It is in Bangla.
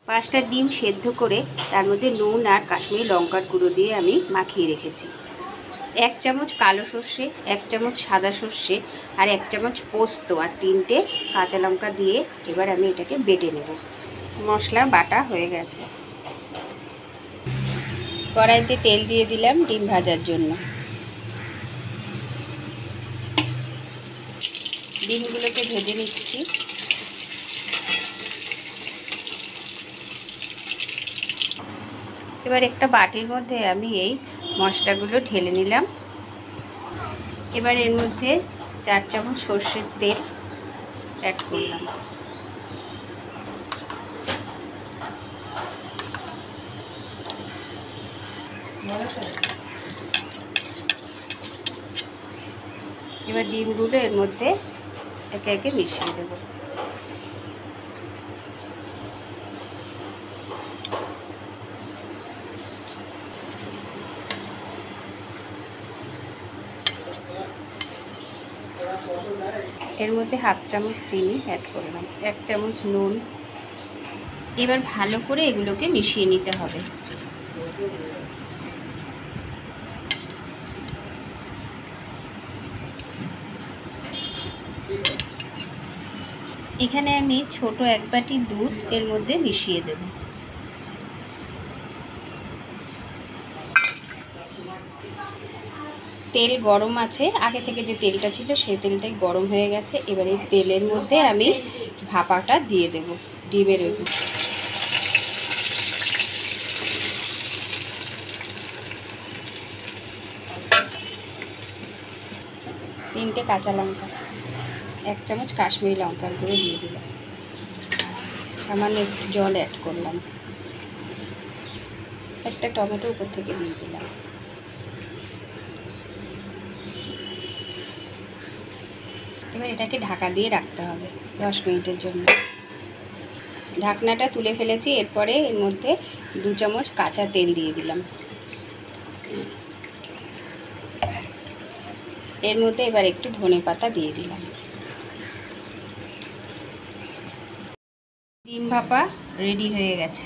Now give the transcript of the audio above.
5টা ডিম সেদ্ধ করে তার মধ্যে নুন আর কাশ্মীরি লঙ্কার গুঁড়ো দিয়ে আমি মাখিয়ে রেখেছি। 1 চামচ কালো সর্ষে, 1 চামচ সাদা সর্ষে আর 1 চামচ পোস্ত আর 3টে কাঁচা লঙ্কা দিয়ে এবার আমি এটাকে বেটে নেব। মশলা বাটা হয়ে গেছে। কড়াইতে তেল দিয়ে দিলাম ডিম ভাজার জন্য। ডিমগুলোকে ভেজে নিচ্ছি। এবার একটা বাটির মধ্যে আমি এই মশলাগুলো ঢেলে নিলাম। এবার এর মধ্যে 4 চামচ সর্ষের তেল অ্যাড করলাম। এবার ডিমগুলো এর মধ্যে একে একে মিশিয়ে দেব। এর মধ্যে 1/2 চামচ চিনি অ্যাড করলাম, 1 চামচ নুন। এবার ভালো করে এগুলোকে মিশিয়ে নিতে হবে। এখানে আমি ছোট 1 বাটি দুধ এর মধ্যে মিশিয়ে দেব। তেল গরম আছে, আগে থেকে যে তেলটা ছিল সেই তেলটাই গরম হয়ে গেছে। এবার এই তেলের মধ্যে আমি ভাপাটা দিয়ে দেব ডিমের উপর। 3টে কাঁচা লঙ্কা, 1 চামচ কাশ্মীরি লঙ্কার গুঁড়ো দিয়ে দিলাম, সামান্য একটু জল অ্যাড করলাম, একটা টমেটো উপর থেকে দিয়ে দিলাম। এবার এটাকে ঢাকা দিয়ে রাখতে হবে 10 মিনিটের জন্য। ঢাকনাটা তুলে ফেলেছি। এরপরে এর মধ্যে 2 চামচ কাঁচা তেল দিয়ে দিলাম। এর মধ্যে এবার একটু ধনেপাতা দিয়ে দিলাম। ডিম ভাপা রেডি হয়ে গেছে।